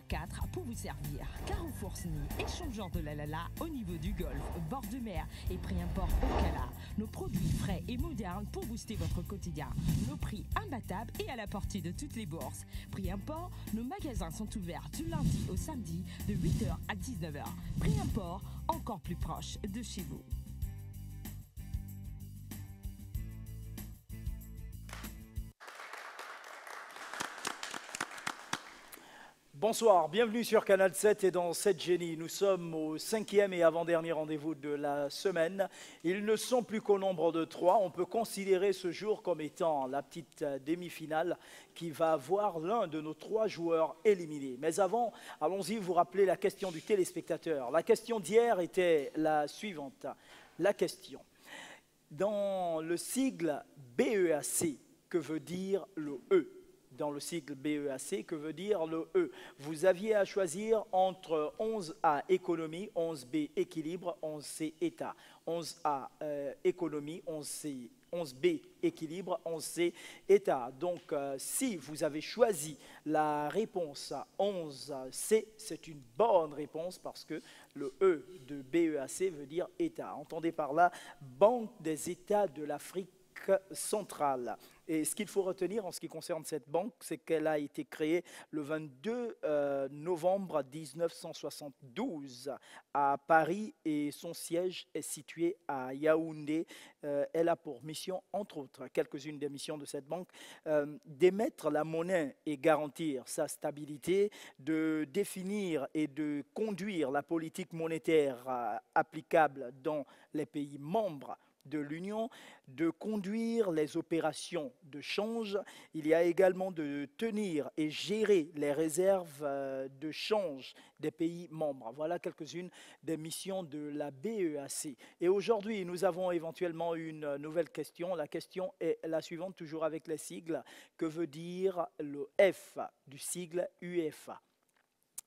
4 pour vous servir. Carrefour SNI, échangeur de la au niveau du Golfe, bord de mer et prix import au Cala. Nos produits frais et modernes pour booster votre quotidien. Nos prix imbattables et à la portée de toutes les bourses. Prix import, nos magasins sont ouverts du lundi au samedi de 8h à 19h. Prix import, encore plus proche de chez vous. Bonsoir, bienvenue sur Canal 7 et dans 7 Génies. Nous sommes au 5e et avant-dernier rendez-vous de la semaine. Ils ne sont plus qu'au nombre de 3. On peut considérer ce jour comme étant la petite demi-finale qui va voir l'un de nos 3 joueurs éliminés. Mais avant, allons-y vous rappeler la question du téléspectateur. La question d'hier était la suivante. La question, dans le sigle BEAC, que veut dire le E ? Dans le sigle BEAC, que veut dire le E. Vous aviez à choisir entre 11A économie, 11B équilibre, 11C état. 11A économie, 11B équilibre, 11C état. Donc si vous avez choisi la réponse 11C, c'est une bonne réponse parce que le E de BEAC veut dire état. Entendez par là Banque des États de l'Afrique centrale. Et ce qu'il faut retenir en ce qui concerne cette banque, c'est qu'elle a été créée le 22 novembre 1972 à Paris et son siège est situé à Yaoundé. Elle a pour mission, entre autres, quelques-unes des missions de cette banque, d'émettre la monnaie et garantir sa stabilité, de définir et de conduire la politique monétaire applicable dans les pays membres de l'Union, de conduire les opérations de change. Il y a également de tenir et gérer les réserves de change des pays membres. Voilà quelques-unes des missions de la BEAC. Et aujourd'hui, nous avons éventuellement une nouvelle question. La question est la suivante, toujours avec les sigles. Que veut dire le F du sigle UEFA ?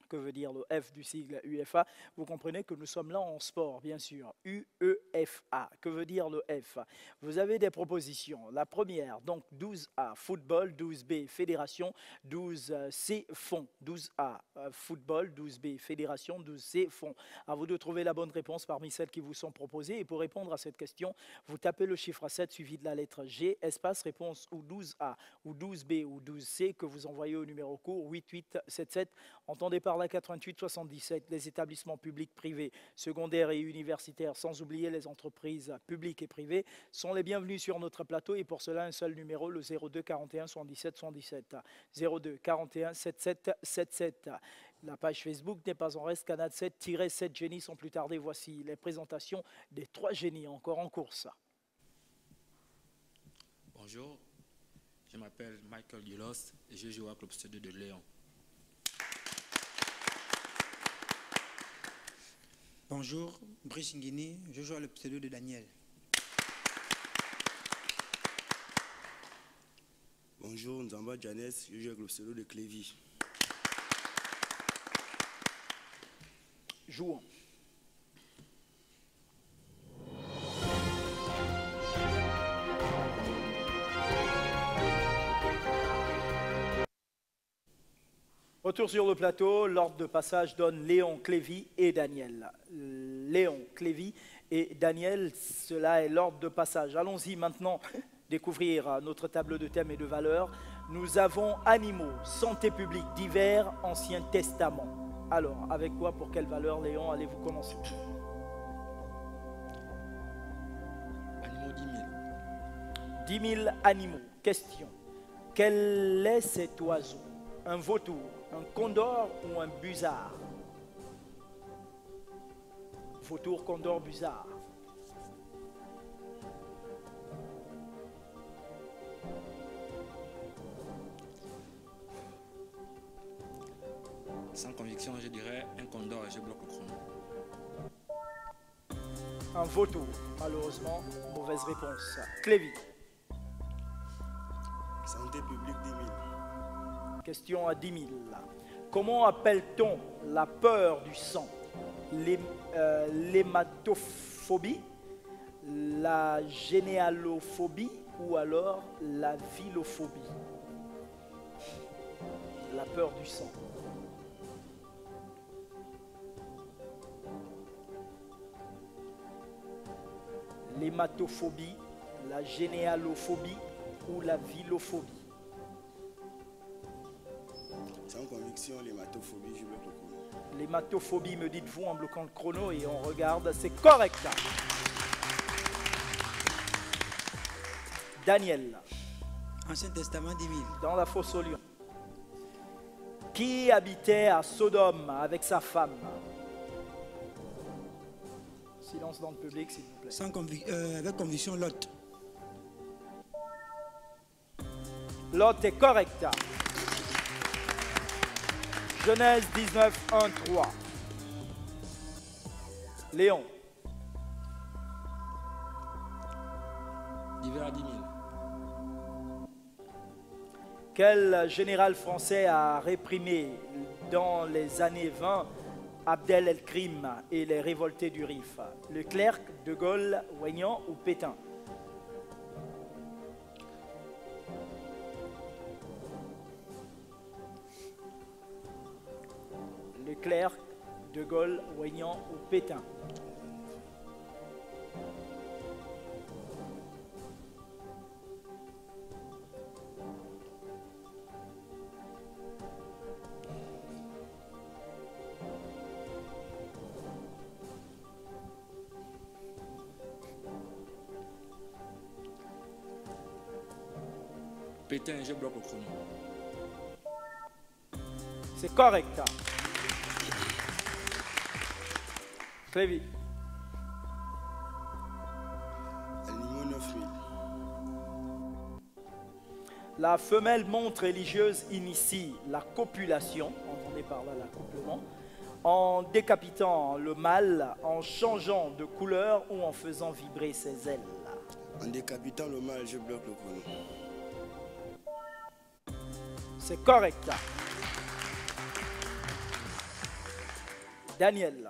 Que veut dire le F du sigle UEFA? Vous comprenez que nous sommes là en sport, bien sûr. UEFA. Que veut dire le F? Vous avez des propositions. La première, donc 12A, football, 12B, fédération, 12C, fonds. 12A, football, 12B, fédération, 12C, fonds. À vous de trouver la bonne réponse parmi celles qui vous sont proposées. Et pour répondre à cette question, vous tapez le chiffre 7 suivi de la lettre G, espace réponse ou 12A, ou 12B, ou 12C, que vous envoyez au numéro court 8877. Entendez par là 88 77, les établissements publics, privés, secondaires et universitaires, sans oublier les entreprises publiques et privées, sont les bienvenus sur notre plateau et pour cela un seul numéro, le 02 41 77 77. 02 41 77 77. La page Facebook n'est pas en reste, Canal 7-7 génies sans plus tarder. Voici les présentations des 3 génies encore en course. Bonjour, je m'appelle Michael Dulos et je joue au Club Studio de Léon. Bonjour, Brice Nguini, je joue à le pseudo de Daniel. Bonjour, Nzamba Janes, je joue avec le pseudo de Clévy. Jouons. Retour sur le plateau, l'ordre de passage donne Léon, Clévy et Daniel. Léon, Clévy et Daniel, cela est l'ordre de passage. Allons-y maintenant découvrir notre tableau de thèmes et de valeurs. Nous avons animaux, santé publique, divers, Ancien Testament. Alors, avec quoi, pour quelle valeur, Léon, allez-vous commencer? Animaux 10 000. 10 000 animaux. Question. Quel est cet oiseau? Un vautour, un condor ou un busard? Vautour, condor, busard. Sans conviction, je dirais un condor et je bloque le chrono. Un vautour. Malheureusement, mauvaise réponse. Clévy. Santé publique 10 000. Question à 10 000. Comment appelle-t-on la peur du sang? L'hématophobie, la généalophobie ou alors la vilophobie? La peur du sang. l'hématophobie, la généalophobie ou la villophobie? Sans conviction, l'hématophobie, je bloque le chrono. L'hématophobie, me dites-vous en bloquant le chrono et on regarde, c'est correct. Daniel, Ancien Testament 10 000. dans la fosse au lion. Qui habitait à Sodome avec sa femme? Silence dans le public, s'il vous plaît. Avec conviction, Lot. Lot est correct. Genèse 19, 1, 3. Léon, Divers à 10 000. quel général français a réprimé dans les années 20 Abdel el-Krim et les révoltés du Rif? Leclerc, De Gaulle, Weignan ou Pétain? Leclerc, De Gaulle, Weignan ou Pétain? Pétain, je bloque le chrono. C'est correct. Clévy, Animaux 9000. la femelle montre religieuse initie la copulation, entendez par là l'accouplement, en décapitant le mâle, en changeant de couleur ou en faisant vibrer ses ailes. En décapitant le mâle, je bloque le chrono. C'est correct. Daniel,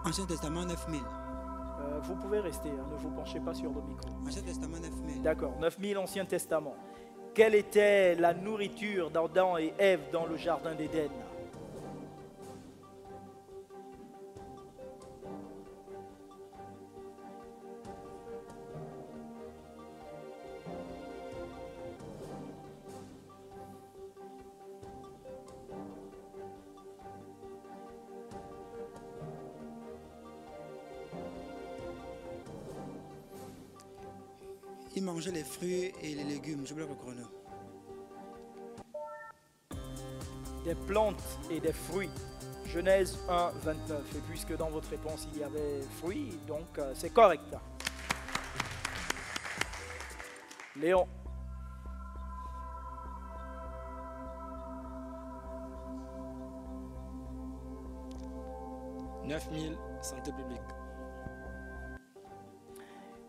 Ancien Testament 9 000. vous pouvez rester, hein, ne vous penchez pas sur le micro. Ancien Testament 9 000. D'accord, 9000 Ancien Testament. Quelle était la nourriture d'Adam et Ève dans le jardin d'Éden? Ils mangeaient les fruits et les légumes. Je bloque le chrono. Des plantes et des fruits. Genèse 1, 29. Et puisque dans votre réponse il y avait fruits, donc c'est correct. Léon, 9 000, santé publique.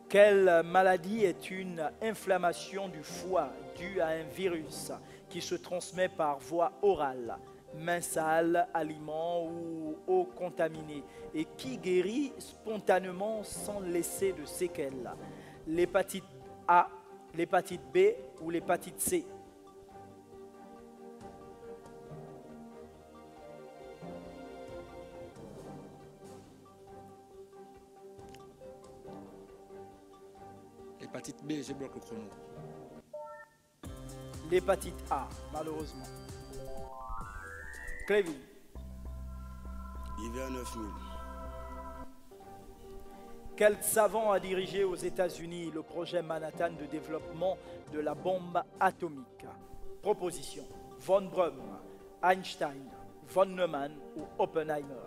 quelle maladie est une inflammation du foie due à un virus qui se transmet par voie orale, main sale, aliments ou eau contaminée et qui guérit spontanément sans laisser de séquelles? L'hépatite A, l'hépatite B ou l'hépatite C? Hépatite B, je bloque le chrono. L'hépatite A, malheureusement. Clévy, Hiver 9000. quel savant a dirigé aux États-Unis le projet Manhattan de développement de la bombe atomique? Proposition: Von Braun, Einstein, von Neumann ou Oppenheimer?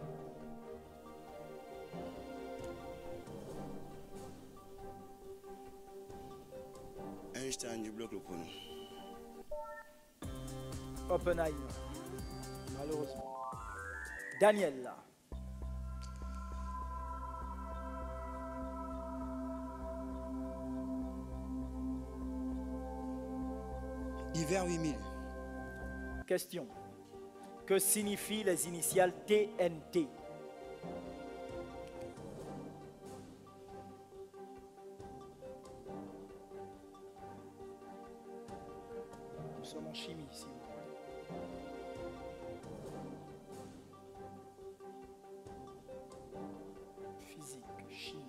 Einstein, je bloque le chrono. Oppenheimer, malheureusement. Daniel, Hiver 8 000. question. Que signifient les initiales TNT? Nous sommes en chimie ici. Physique, chimie.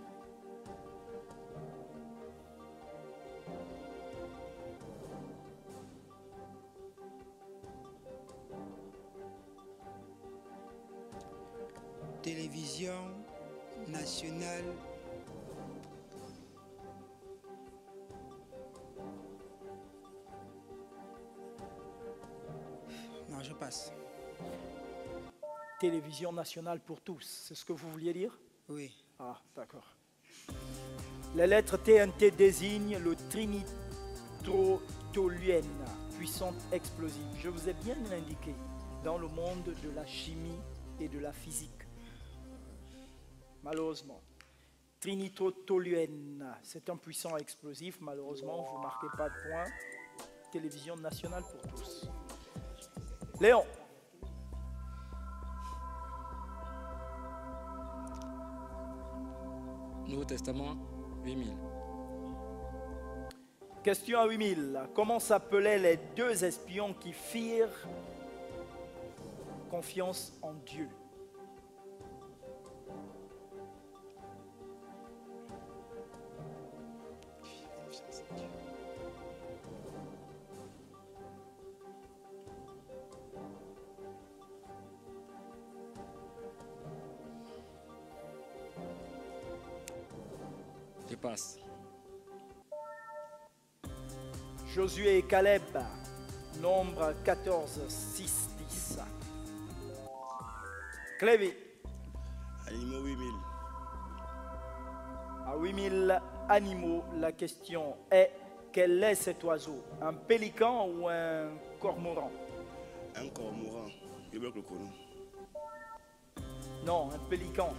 Télévision nationale. Non, je passe. Télévision nationale pour tous, c'est ce que vous vouliez dire? Oui. Ah, d'accord. La lettre TNT désigne le trinitrotoluène, puissante explosive. Je vous ai bien indiqué dans le monde de la chimie et de la physique. Malheureusement. Trinitrotoluène, c'est un puissant explosif. Malheureusement, vous ne marquez pas de points. Télévision nationale pour tous. Léon. Nouveau Testament, 8000. Question à 8000. Comment s'appelaient les deux espions qui firent confiance en Dieu? Je passe. Josué et Caleb, nombre 14, 6, 10. Clévy, Animaux 8000. à 8000 animaux, la question est quel est cet oiseau? Un pélican ou un cormoran? Un cormoran. Je bloque le chrono. Non, un pélican.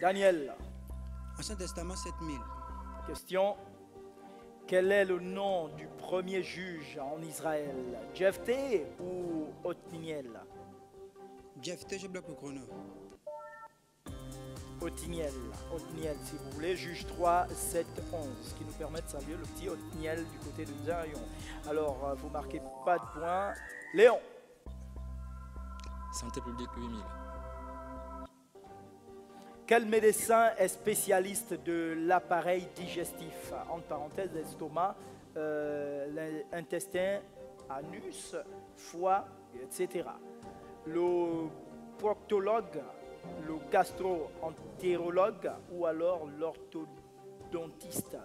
Daniel, Ancien Testament 7000. question. Quel est le nom du premier juge en Israël? Jephthé ou Othniel? Jephthé, je bloque le chrono. Othniel, si vous voulez, juge 3, 7, 11, ce qui nous permet de saluer le petit Othniel du côté de Zion. Alors, vous marquez pas de points. Léon, Santé publique, 8000. quel médecin est spécialiste de l'appareil digestif? Entre parenthèses, l'estomac, l'intestin, anus, foie, etc. Le proctologue, le gastro-entérologue ou alors l'orthodontiste.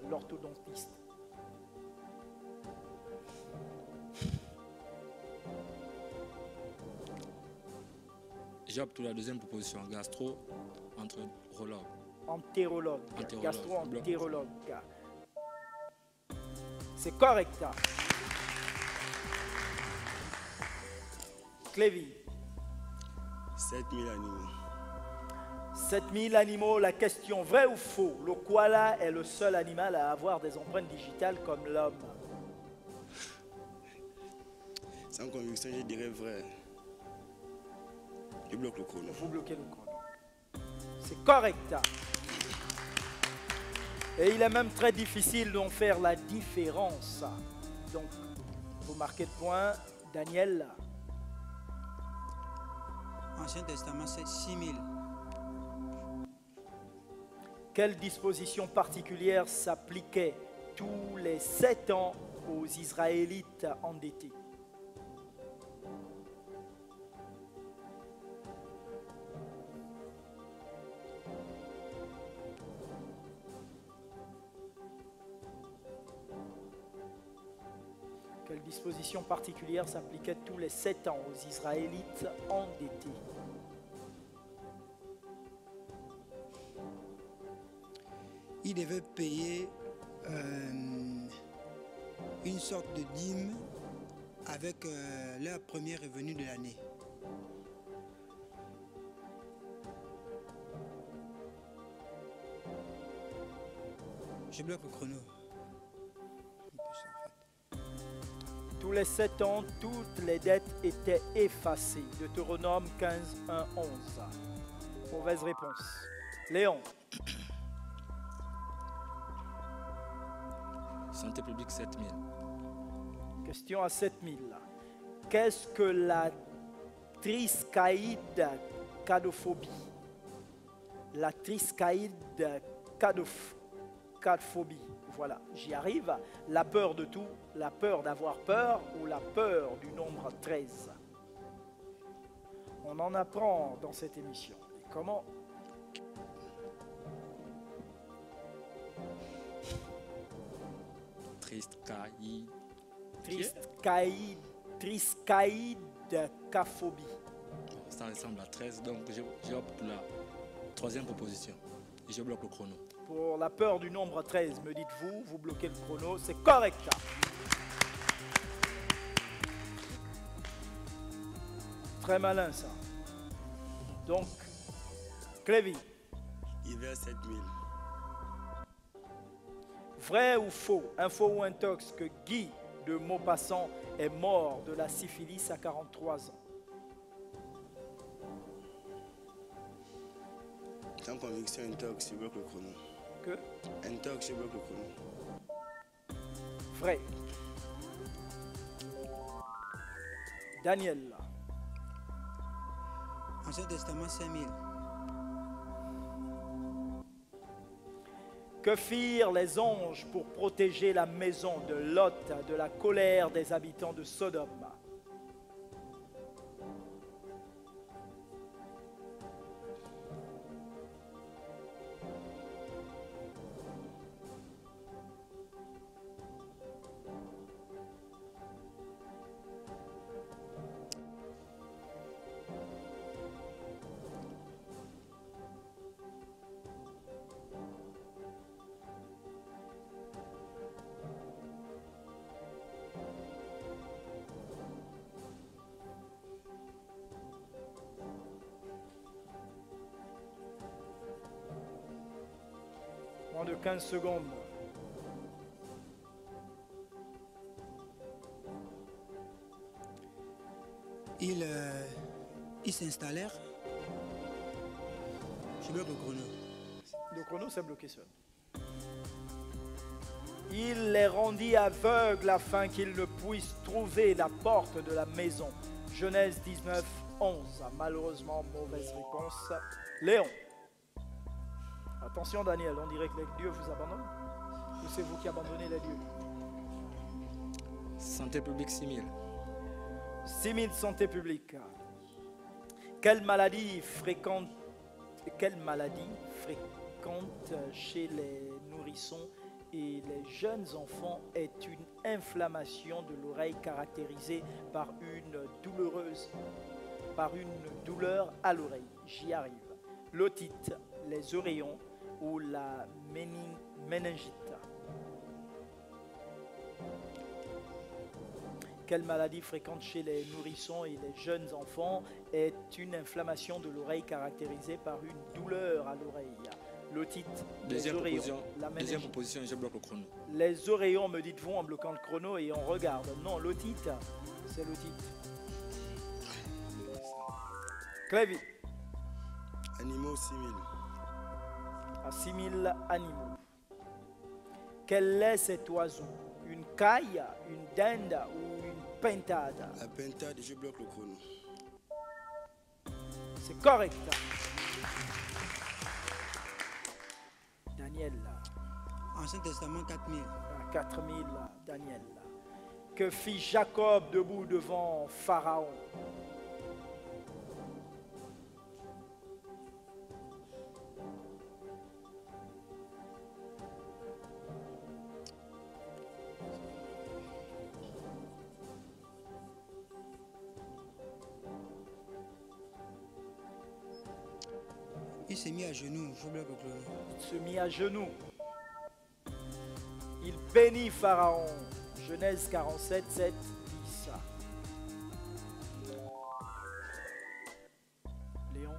J'opte pour la deuxième proposition, gastro, entérologue. Entérologue, Entérologue. gastro-entérologue. C'est correct. Clévy, 7000 animaux. 7000 animaux, la question vrai ou faux? Le koala est le seul animal à avoir des empreintes digitales comme l'homme. Sans conviction, je dirais vrai. Je bloque le chrono. Vous bloquez le chrono. C'est correct. Et il est même très difficile d'en faire la différence. Donc, vous marquez le point. Daniel, Ancien Testament 6000. quelle disposition particulière s'appliquait tous les 7 ans aux Israélites endettés? Quelle disposition particulière s'appliquait tous les 7 ans aux Israélites endettés? Ils devaient payer une sorte de dîme avec leur premier revenu de l'année. Je bloque le chrono. Tous les 7 ans, toutes les dettes étaient effacées. Deutéronome 15, 1, 11. Mauvaise réponse. Léon, Santé publique, 7000. question à 7000. Qu'est-ce que la triskaïde-cadophobie? La triskaïde-cadophobie. Voilà, j'y arrive. La peur de tout, la peur d'avoir peur ou la peur du nombre 13. On en apprend dans cette émission. Et comment? Triskaïdcaphobie. Ça ressemble à 13, donc j'opte pour la troisième proposition. Et je bloque le chrono. Pour la peur du nombre 13, me dites-vous, vous bloquez le chrono, c'est correct. Très malin ça. Donc, Clévy. Hiver 7000. Vrai ou faux, info ou intox, que Guy de Maupassant est mort de la syphilis à 43 ans? Sans conviction, intox, je bloque le chrono. Que? Intox, je bloque le chrono. Vrai. Daniel. Ancien Testament 5000. Que firent les anges pour protéger la maison de Lot de la colère des habitants de Sodome? Moins de 15 secondes. Ils s'installèrent. Je bloque le chrono. Le chrono s'est bloqué seul. Il les rendit aveugles afin qu'ils ne puissent trouver la porte de la maison. Genèse 19, 11. Malheureusement, mauvaise réponse. Léon. Attention Daniel, on dirait que les dieux vous abandonnent. Ou c'est vous qui abandonnez les dieux? Santé publique 6000. 6000 santé publique. Quelle maladie fréquente chez les nourrissons et les jeunes enfants est une inflammation de l'oreille caractérisée par une douleur à l'oreille? J'y arrive. L'otite, les oreillons ou la méningite. Quelle maladie fréquente chez les nourrissons et les jeunes enfants est une inflammation de l'oreille caractérisée par une douleur à l'oreille? L'otite, les oreillons, la méningite. Deuxième proposition, je bloque le chrono. Les oreillons, me dites-vous, en bloquant le chrono et on regarde. Non, l'otite, c'est l'otite. Clévy. Animaux 6000. À 6000 animaux. Quel est cet oiseau? Une caille, une dinde ou une pintade? La pentade, je bloque le chrono. C'est correct. Daniel. Ancien Testament 4000. À 4000, Daniel. Que fit Jacob debout devant Pharaon? Il s'est mis à genoux. Je bloque le chrono. Il se mit à genoux. Il bénit Pharaon. Genèse 47, 7, 10. Léon.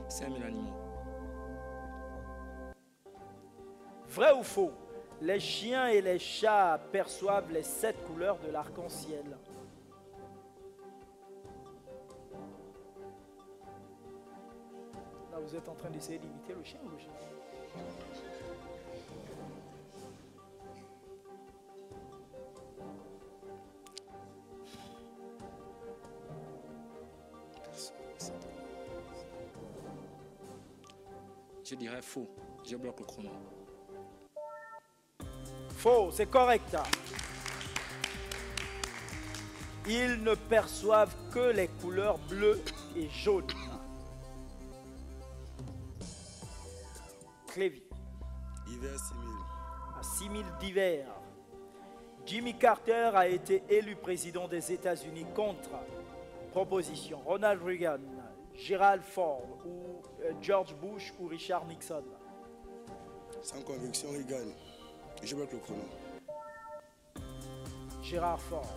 – 5000 animaux. Vrai ou faux? Les chiens et les chats perçoivent les 7 couleurs de l'arc-en-ciel. Là, vous êtes en train d'essayer d'imiter le chien ou le chat? Je dirais faux. Je bloque le chrono. Faux, c'est correct. Ils ne perçoivent que les couleurs bleues et jaunes. Clévy. Hiver 6000. À 6000 d'hiver. Jimmy Carter a été élu président des États-Unis contre proposition Ronald Reagan, Gerald Ford ou George Bush ou Richard Nixon. Sans conviction, Reagan. Je bloque le chrono. Gérard Ford.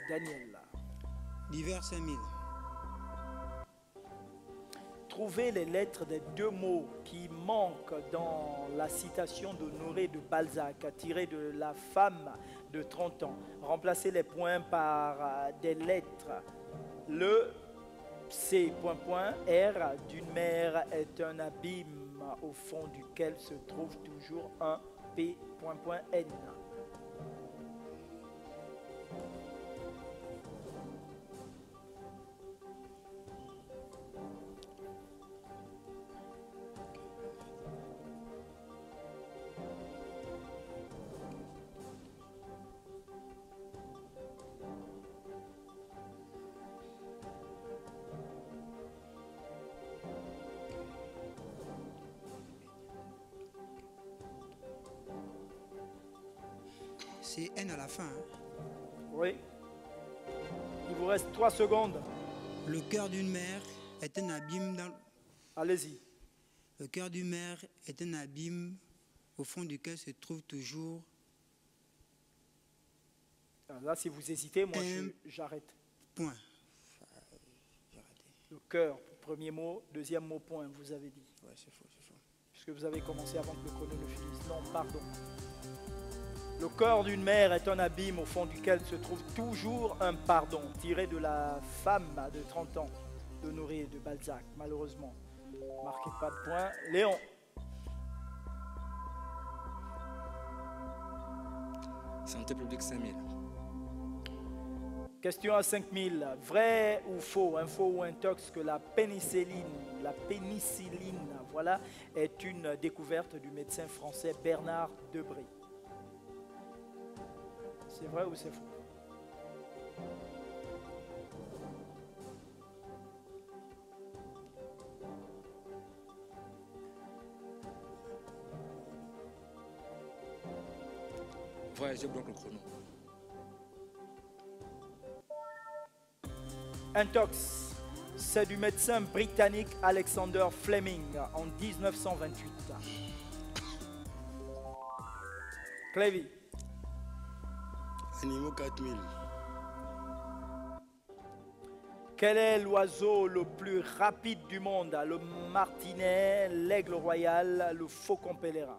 Daniel. D'hiver 5000. Trouvez les lettres des deux mots qui manquent dans la citation d'Honoré de Balzac, tirée de La femme de 30 ans. Remplacez les points par des lettres. Le C. R d'une mer est un abîme au fond duquel se trouve toujours un P. N. C'est N à la fin. Hein. Oui. Il vous reste 3 secondes. Le cœur d'une mer est un abîme dans... Allez-y. Le cœur d'une mer est un abîme au fond duquel se trouve toujours... Alors là, si vous hésitez, moi, j'arrête. Point. J'ai raté. Le cœur, premier mot. Deuxième mot, point, vous avez dit. Ouais, c'est faux, c'est faux. Puisque vous avez commencé avant que le chrono ne finisse. Non, pardon. Le cœur d'une mer est un abîme au fond duquel se trouve toujours un pardon, tiré de La femme de 30 ans d'Honoré de Balzac, malheureusement. Marquez pas de point. Léon. Santé publique 5000. Question à 5000. Vrai ou faux, info ou intox que la pénicilline, voilà, est une découverte du médecin français Bernard Debré. C'est vrai ou c'est faux? Ouais, je bloque le chrono. Intox, c'est du médecin britannique Alexander Fleming en 1928. Clévy. Animaux 4000. Quel est l'oiseau le plus rapide du monde? Le martinet, l'aigle royal, le faucon pèlerin.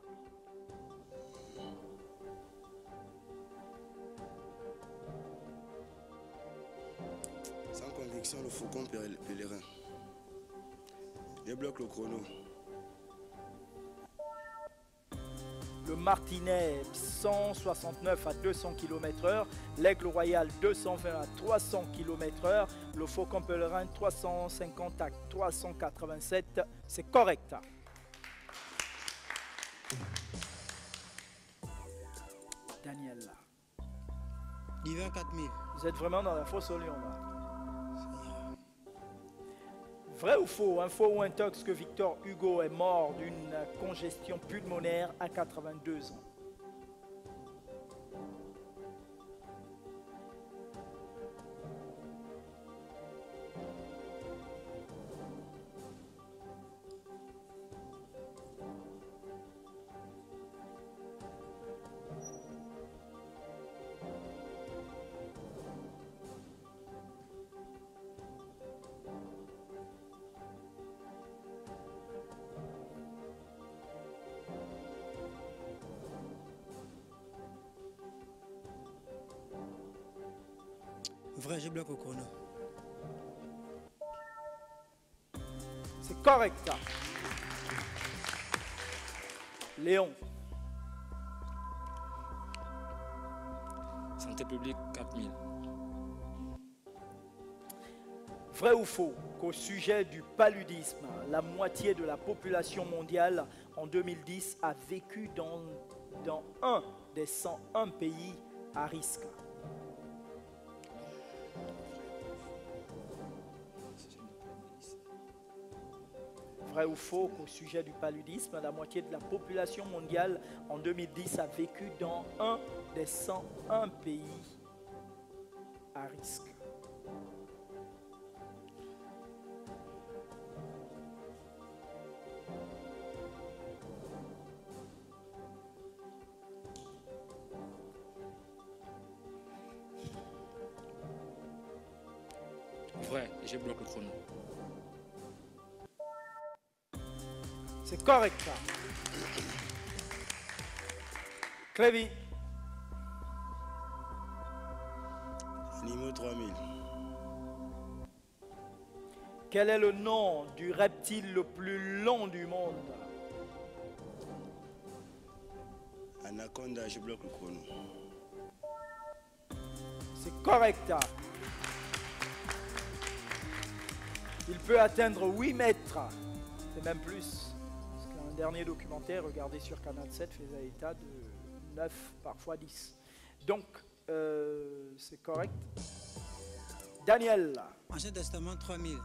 Sans conviction, le faucon pèlerin. Je bloque le chrono. Le martinet 169 à 200 km/h, l'aigle royal 220 à 300 km/h, le faucon pèlerin 350 à 387. C'est correct. Daniel. D'hiver 4000. Vous êtes vraiment dans la fosse au lion là. Vrai ou faux, info ou intox que Victor Hugo est mort d'une congestion pulmonaire à 82 ans? Vrai, je bloque au chrono. C'est correct. Léon. Santé publique 4000. Vrai ou faux qu'au sujet du paludisme, la moitié de la population mondiale en 2010 a vécu dans un des 101 pays à risque. Vrai ou faux qu'au sujet du paludisme, la moitié de la population mondiale en 2010 a vécu dans un des 101 pays à risque. Vrai, je bloque le chrono. C'est correct. Clévy, Animaux 3000. quel est le nom du reptile le plus long du monde? Anaconda, je bloque le chrono. C'est correct. Il peut atteindre 8 mètres, et même plus. Parce qu'un dernier documentaire regardé sur Canal 7 faisait état de 9, parfois 10. Donc, c'est correct. Daniel, Ancien Testament 3000.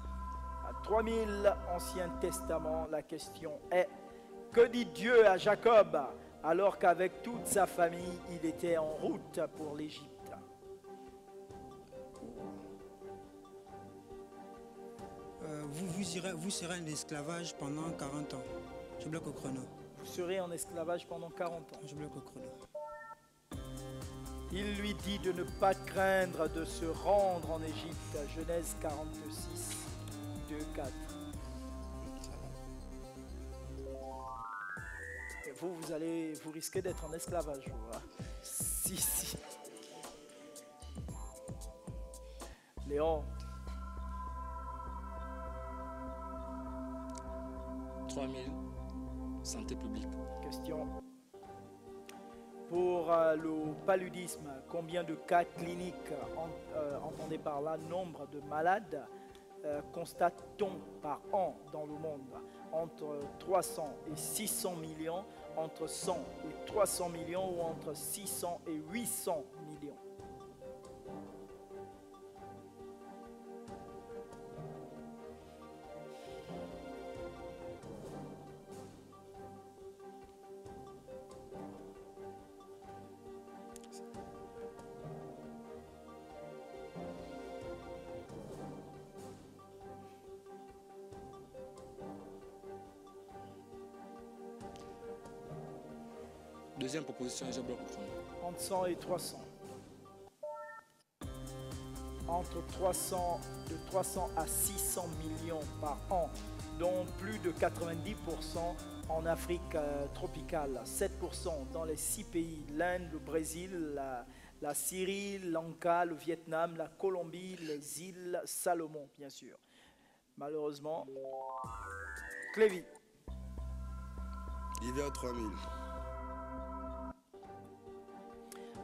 à 3000 Ancien Testament, la question est, que dit Dieu à Jacob alors qu'avec toute sa famille, il était en route pour l'Égypte? Vous serez en esclavage pendant 40 ans. Je bloque au chrono. Vous serez en esclavage pendant 40 ans. Je bloque au chrono. Il lui dit de ne pas craindre de se rendre en Égypte. Genèse 46, 2, 4. Et vous risquez d'être en esclavage. Vous, hein. Si. Léon, 3000, santé publique. question. Pour le paludisme, combien de cas cliniques, entendez par là, nombre de malades, constate-t-on par an dans le monde? Entre 300 et 600 millions, entre 100 et 300 millions ou entre 600 et 800 millions? Deuxième proposition, je bloque le chrono. Entre 100 et 300. Entre 300 à 600 millions par an, dont plus de 90% en Afrique tropicale, 7% dans les 6 pays, l'Inde, le Brésil, la Syrie, Lanka, le Vietnam, la Colombie, les îles Salomon, bien sûr. Malheureusement, Clévy. Hiver 3000.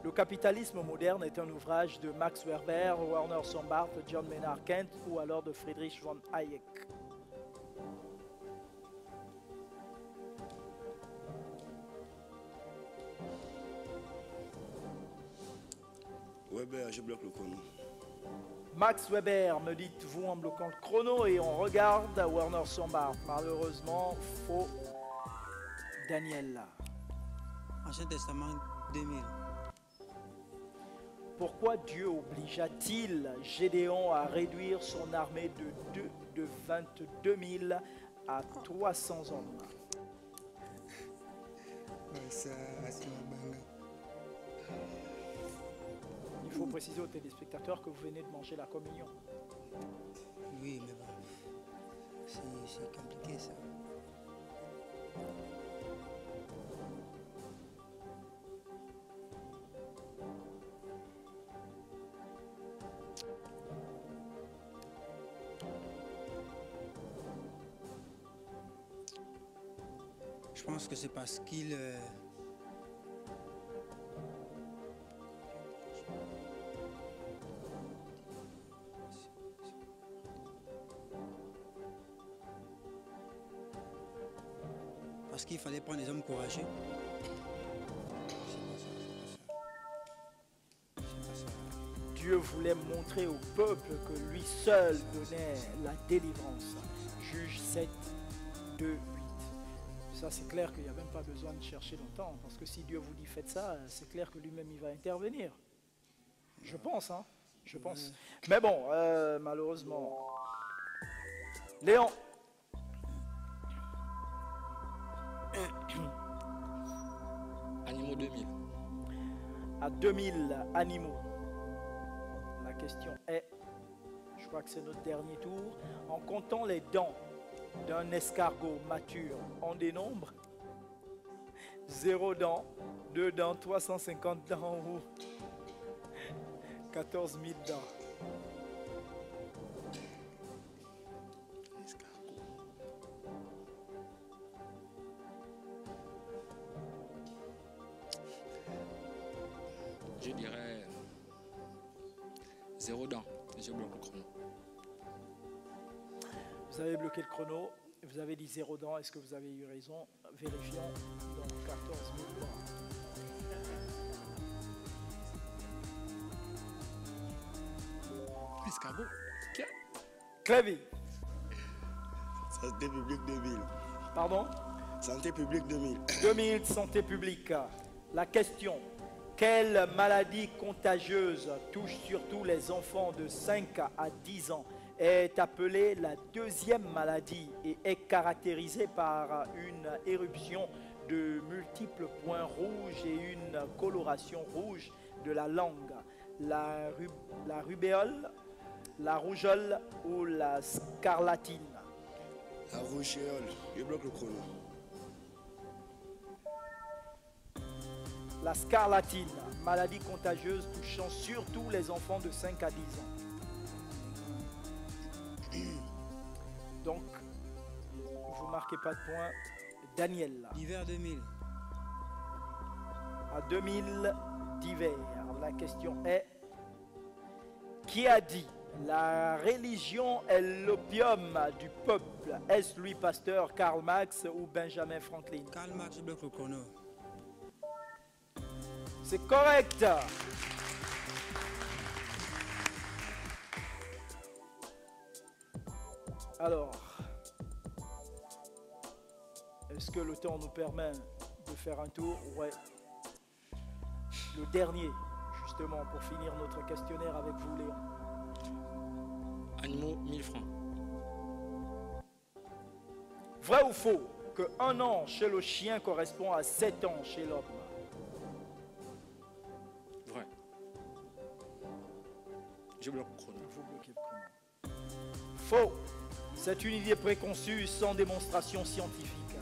Le capitalisme moderne est un ouvrage de Max Weber, Werner Sombart, John Maynard Keynes ou alors de Friedrich von Hayek. Weber, je bloque le chrono. Max Weber, me dites-vous en bloquant le chrono, et on regarde Werner Sombart. Malheureusement, faux. Daniel. Ancien Testament 2000. Pourquoi Dieu obligea-t-il Gédéon à réduire son armée de 22 000 à 300 hommes? Il faut préciser aux téléspectateurs que vous venez de manger la communion. Oui, mais bon. C'est compliqué ça. Je pense que c'est parce qu'il... Parce qu'il fallait prendre des hommes courageux. Dieu voulait montrer au peuple que lui seul donnait la délivrance. Juge 7, 2, 8. Ça, c'est clair qu'il n'y a même pas besoin de chercher longtemps, parce que si Dieu vous dit faites ça, c'est clair que lui-même il va intervenir. Je pense, hein. Je pense. Mais bon, malheureusement. Léon. Animaux 2000. À 2000 animaux. La question est, je crois que c'est notre dernier tour, en comptant les dents d'un escargot mature, on dénombre 0 dents, 2 dents, 350 dents ou 14 000 dents. Je dirais 0 dents. Je bloque le chrono. Vous avez bloqué le chrono, vous avez dit 0 dents, est-ce que vous avez eu raison? Vérifions, donc 14 000 dents. Escargot. Clévy, Santé publique 2000. pardon? Santé publique 2000. 2000, santé publique. La question, quelle maladie contagieuse touche surtout les enfants de 5 à 10 ans, est appelée la deuxième maladie et est caractérisée par une éruption de multiples points rouges et une coloration rouge de la langue? La rubéole, la rougeole ou la scarlatine? La rougeole. Je bloque le chrono. La scarlatine, maladie contagieuse touchant surtout les enfants de 5 à 10 ans. Donc, vous marquez pas de points. Daniel, L'hiver 2000. à 2000 d'hiver, la question est, qui a dit la religion est l'opium du peuple? Est-ce Louis Pasteur, Karl Marx ou Benjamin Franklin? Karl Marx, je bloque le chrono. C'est correct. Alors, est-ce que le temps nous permet de faire un tour? Ouais. Le dernier, justement, pour finir notre questionnaire avec vous, Léon. Animaux 1000 francs. Vrai ou faux que 1 an chez le chien correspond à 7 ans chez l'homme? Vrai. Je bloque le chrono. Vous bloquez le chrono. Faux. C'est une idée préconçue sans démonstration scientifique.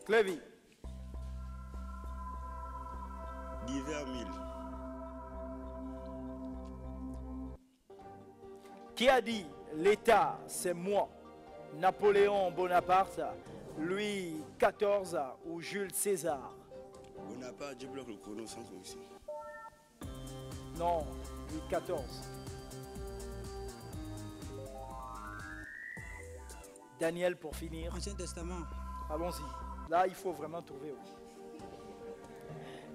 Clévy, D'hiver 1000. qui a dit l'État, c'est moi? Napoléon Bonaparte, Louis XIV ou Jules César? Bonaparte, je bloque le chrono sans correction. Non, Louis XIV. Daniel, pour finir. Ancien Testament. Allons-y. Là, il faut vraiment trouver.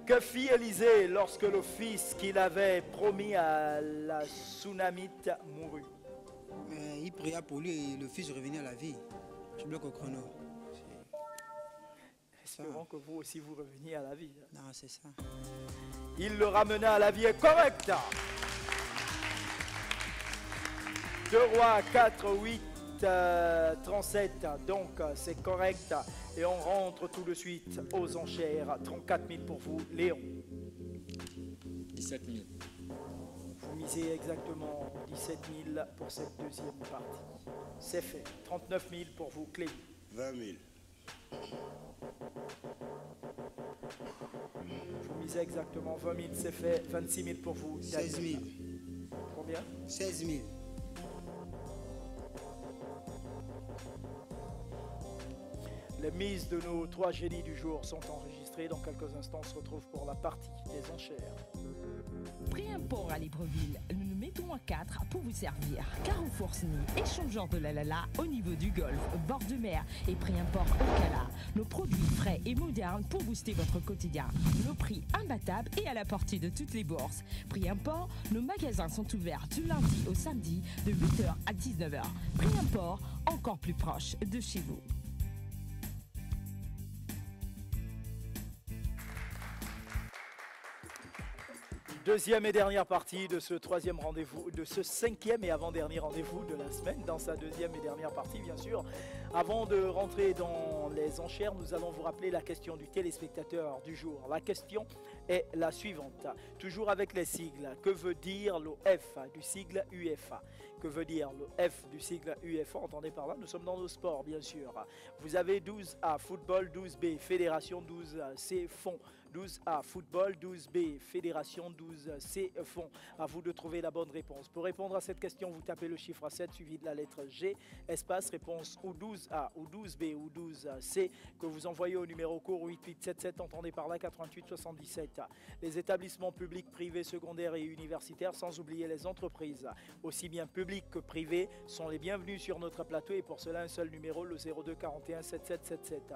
Que fit Élisée lorsque le fils qu'il avait promis à la Sunamite mourut? Mais il pria pour lui et le fils revenait à la vie. Je bloque le chrono. Espérons que vous aussi vous reveniez à la vie. Non, c'est ça. Il le ramena à la vie est correct. 2 rois 4, 8, 37. Donc c'est correct. Et on rentre tout de suite aux enchères. 34 000 pour vous, Léon. 17 000. Vous misez exactement 17 000 pour cette deuxième partie. C'est fait. 39 000 pour vous, Clé. 20 000. Vous misez exactement 20 000, c'est fait. 26 000 pour vous. 16 000. Combien? 16 000. Les mises de nos 3 génies du jour sont enregistrées. Dans quelques instants, on se retrouve pour la partie des enchères. Prix import à Libreville. Nous nous mettons Mettons à 4 pour vous servir. Carrefour Sny, échangeur de la au niveau du golfe, bord de mer et prix import Ocala. Nos produits frais et modernes pour booster votre quotidien. Nos prix imbattables et à la portée de toutes les bourses. Prix import, nos magasins sont ouverts du lundi au samedi de 8h à 19h. Prix import, encore plus proche de chez vous. Deuxième et dernière partie de ce troisième rendez-vous, de ce cinquième et avant-dernier rendez-vous de la semaine, dans sa deuxième et dernière partie bien sûr. Avant de rentrer dans les enchères, nous allons vous rappeler la question du téléspectateur du jour. La question est la suivante, toujours avec les sigles. Que veut dire le F du sigle UEFA? Que veut dire le F du sigle UEFA? Entendez par là, nous sommes dans le sport bien sûr. Vous avez 12A football, 12B fédération, 12C fonds. 12A football, 12B fédération, 12C fonds. À vous de trouver la bonne réponse. Pour répondre à cette question, vous tapez le chiffre 7 suivi de la lettre G, espace réponse ou 12A ou 12B ou 12C que vous envoyez au numéro court 8877, entendez par là 88 77. Les établissements publics, privés, secondaires et universitaires, sans oublier les entreprises, aussi bien publiques que privées, sont les bienvenus sur notre plateau et pour cela un seul numéro, le 02 41 77 77.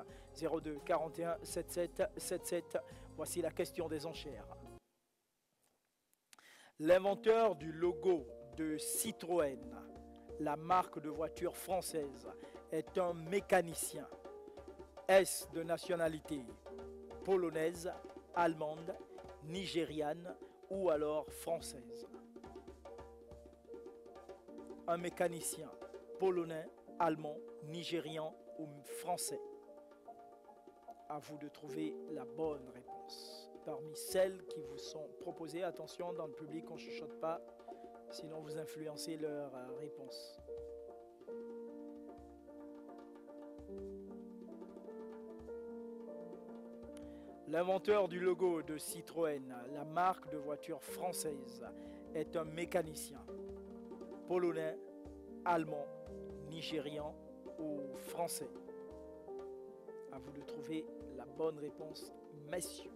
02 41 77 77. Voici la question des enchères. L'inventeur du logo de Citroën, la marque de voiture française, est un mécanicien. Est-ce de nationalité polonaise, allemande, nigériane ou alors française? Un mécanicien polonais, allemand, nigérian ou français? À vous de trouver la bonne réponse. Parmi celles qui vous sont proposées, attention, dans le public, on ne chuchote pas, sinon vous influencez leur réponse. L'inventeur du logo de Citroën, la marque de voiture française, est un mécanicien polonais, allemand, nigérian ou français? À vous de trouver la bonne réponse, messieurs.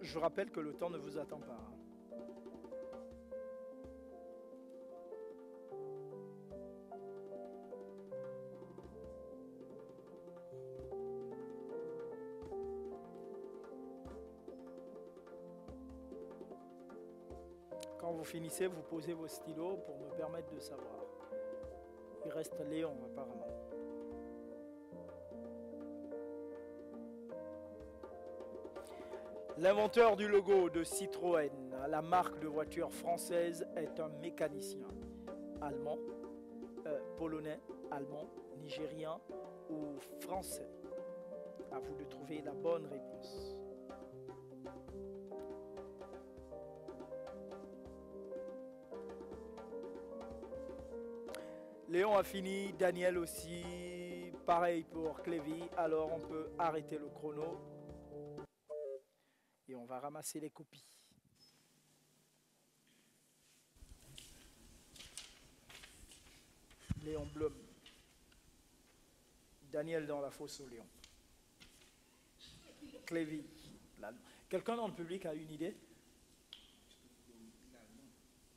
Je vous rappelle que le temps ne vous attend pas. Quand vous finissez, vous posez vos stylos pour me permettre de savoir. Il reste Léon apparemment. L'inventeur du logo de Citroën, la marque de voiture française, est un mécanicien allemand, polonais, allemand, nigérien ou français. À vous de trouver la bonne réponse. Léon a fini, Daniel aussi, pareil pour Clévy, alors on peut arrêter le chrono et on va ramasser les copies. Léon Blum, Daniel dans la fosse au Léon, Clévy, quelqu'un dans le public a une idée?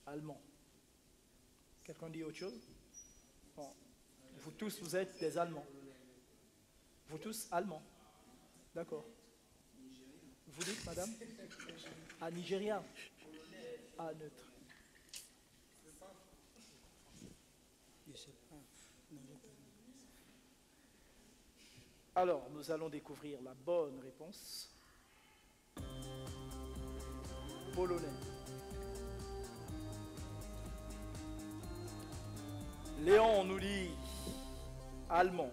Allemand. Quelqu'un dit autre chose? Bon. Vous tous, vous êtes des Allemands. Vous tous Allemands. D'accord. Vous dites, madame? Ah, Nigérien. Ah, neutre. Alors, nous allons découvrir la bonne réponse. Polonais. Léon nous dit allemand.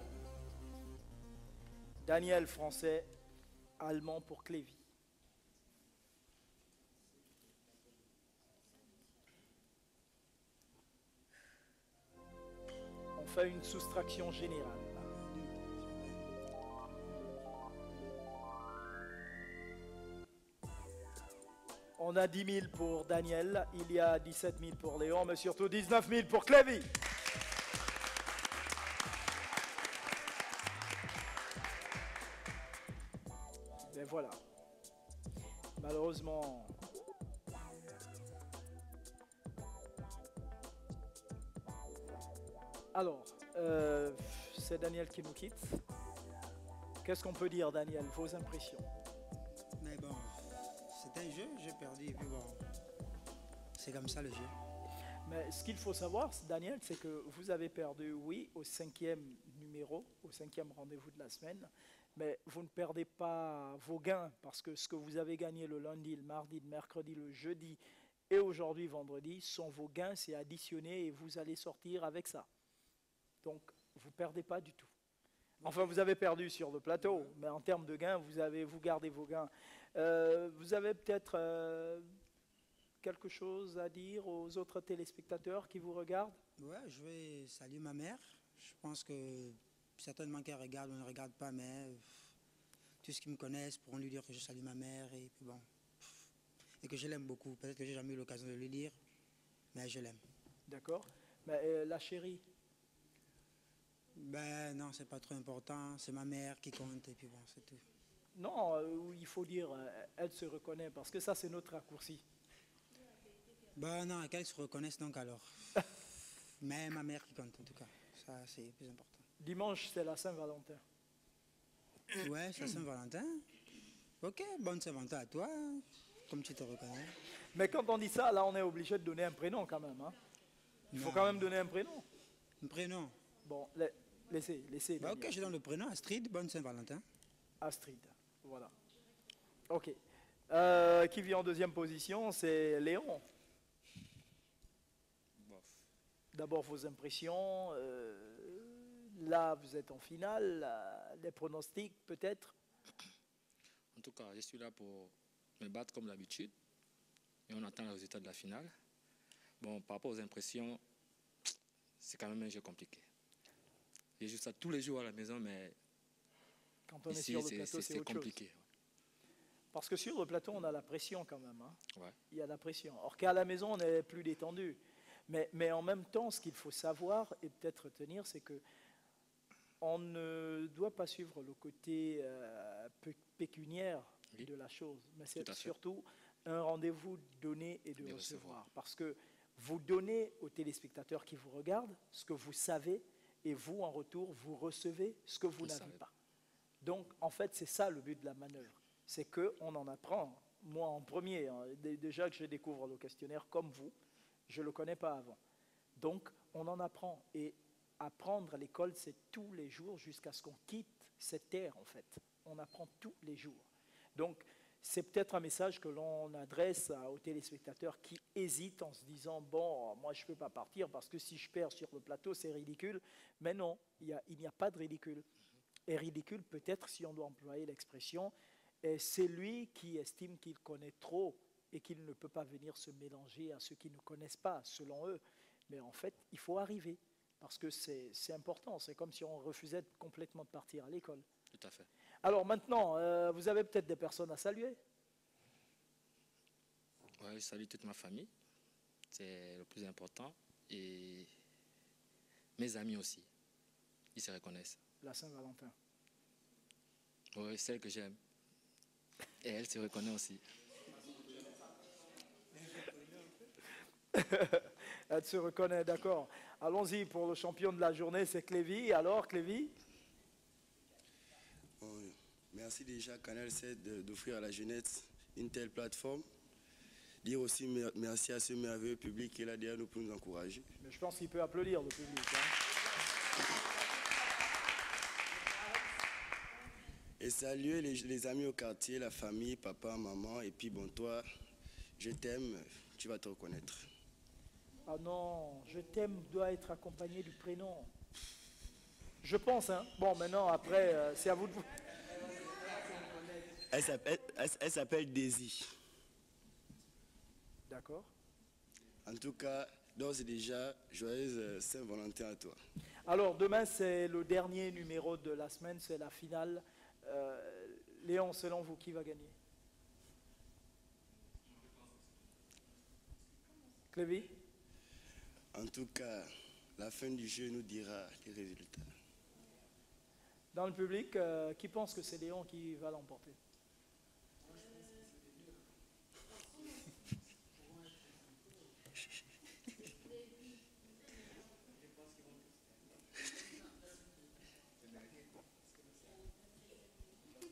Daniel français, allemand pour Clévy. On fait une soustraction générale. On On a 10 000 pour Daniel, il y a 17 000 pour Léon, mais surtout 19 000 pour Clévy. Et voilà. Malheureusement, alors, c'est Daniel qui nous quitte. Qu'est-ce qu'on peut dire, Daniel, vos impressions? Mais bon, c'est un jeu, j'ai perdu et puis bon, c'est comme ça le jeu. Mais ce qu'il faut savoir, Daniel, c'est que vous avez perdu, oui, au 5e numéro, au 5e rendez-vous de la semaine, mais vous ne perdez pas vos gains, parce que ce que vous avez gagné le lundi, le mardi, le mercredi, le jeudi et aujourd'hui, vendredi, sont vos gains, c'est additionné et vous allez sortir avec ça. Donc, vous ne perdez pas du tout. Enfin, vous avez perdu sur le plateau, mais en termes de gains, vous gardez vos gains. Vous avez peut-être quelque chose à dire aux autres téléspectateurs qui vous regardent? Ouais, je vais saluer ma mère. Je pense que certainement qu'elle regarde ou ne regarde pas, mais tous ceux qui me connaissent pourront lui dire que je salue ma mère et puis bon, et que je l'aime beaucoup. Peut-être que j'ai jamais eu l'occasion de lui dire, mais je l'aime. D'accord. Mais la chérie? Ben non, c'est pas trop important. C'est ma mère qui compte et puis bon, c'est tout. Non, il faut dire, elle se reconnaît, parce que ça, c'est notre raccourci. Ben non, qu'elle se reconnaisse donc alors. Mais ma mère qui compte en tout cas. Ça, c'est plus important. Dimanche, c'est la Saint-Valentin. Ouais, c'est Saint-Valentin. Ok, bonne Saint-Valentin à toi, comme tu te reconnais. Mais quand on dit ça, là, on est obligé de donner un prénom quand même. Hein. Il faut Non. quand même donner un prénom. Un prénom. Bon, laissez. Bah, Daniel. ok, je donne le prénom Astrid, bonne Saint-Valentin. Astrid, voilà. Ok. Qui vient en deuxième position, c'est Léon. Bof. D'abord vos impressions. Là, vous êtes en finale. Les pronostics, peut-être. En tout cas, je suis là pour me battre comme d'habitude. Et on attend le résultat de la finale. Bon, par rapport aux impressions, c'est quand même un jeu compliqué. Je joue ça tous les jours à la maison, mais Quand on est ici, sur le plateau, c'est autre compliqué. chose. Parce que sur le plateau, on a la pression quand même. Hein. Ouais. Il y a la pression. Or qu'à la maison, on est plus détendu. Mais en même temps, ce qu'il faut savoir et peut-être retenir, c'est que on ne doit pas suivre le côté pécuniaire Oui. de la chose, mais Tout c'est à fait. surtout un rendez-vous donner et de De recevoir. recevoir. Parce que vous donnez aux téléspectateurs qui vous regardent ce que vous savez et vous, en retour, vous recevez ce que vous Vous n'avez savez. pas. Donc, en fait, c'est ça le but de la manœuvre. C'est qu'on en apprend. Moi, en premier, hein, déjà que je découvre le questionnaire comme vous, je ne le connais pas avant. Donc, on en apprend. Et apprendre à l'école, c'est tous les jours jusqu'à ce qu'on quitte cette terre, en fait. On apprend tous les jours. Donc, c'est peut-être un message que l'on adresse aux téléspectateurs qui hésitent en se disant « Bon, moi, je ne peux pas partir parce que si je perds sur le plateau, c'est ridicule. » Mais non, il n'y a pas de ridicule. Et ridicule, peut-être, si on doit employer l'expression, c'est lui qui estime qu'il connaît trop et qu'il ne peut pas venir se mélanger à ceux qui ne connaissent pas, selon eux. Mais en fait, il faut arriver, parce que c'est important. C'est comme si on refusait complètement de partir à l'école. Tout à fait. Alors maintenant, vous avez peut-être des personnes à saluer. Ouais, je salue toute ma famille. C'est le plus important. Et mes amis aussi. Ils se reconnaissent. La Saint-Valentin. Oui, celle que j'aime. Et elle se reconnaît aussi. Elle se reconnaît, d'accord. Allons-y pour le champion de la journée, c'est Clévy. Alors, Clévy? Bon, merci déjà Canal 7 d'offrir à la jeunesse une telle plateforme. Dire aussi merci à ce merveilleux public qui est là derrière nous pour nous encourager. Mais je pense qu'il peut applaudir le public. Hein. Et saluer les amis au quartier, la famille, papa, maman. Et puis bon, toi, je t'aime, tu vas te reconnaître. Ah non, je t'aime doit être accompagné du prénom. Je pense, hein. Bon, maintenant, après, c'est à vous de vous. Elle s'appelle Daisy. D'accord. En tout cas, d'ores et déjà, joyeuse Saint-Valentin à toi. Alors, demain, c'est le dernier numéro de la semaine, c'est la finale. Léon, selon vous, qui va gagner? Clévy? En tout cas, la fin du jeu nous dira les résultats. Dans le public, qui pense que c'est Léon qui va l'emporter?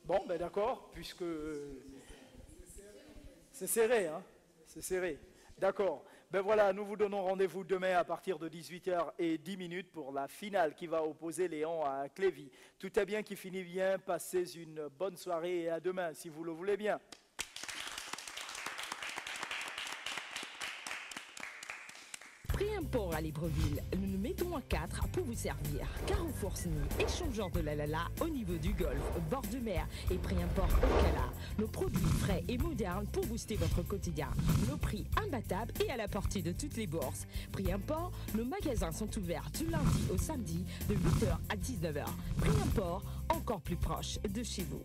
Bon, ben d'accord, puisque c'est serré, hein? C'est serré. D'accord. Ben voilà, nous vous donnons rendez-vous demain à partir de 18h10 pour la finale qui va opposer Léon à Clévy. Tout est bien qui finit bien. Passez une bonne soirée et à demain, si vous le voulez bien. Pré-import à Libreville, nous nous mettons à 4 pour vous servir. Carrefour SNI, échangeur de la au niveau du golfe, bord de mer et pré-import au Cala. Nos produits frais et modernes pour booster votre quotidien. Nos prix imbattables et à la portée de toutes les bourses. Pré-import, nos magasins sont ouverts du lundi au samedi de 8h à 19h. Pré-import, encore plus proche de chez vous.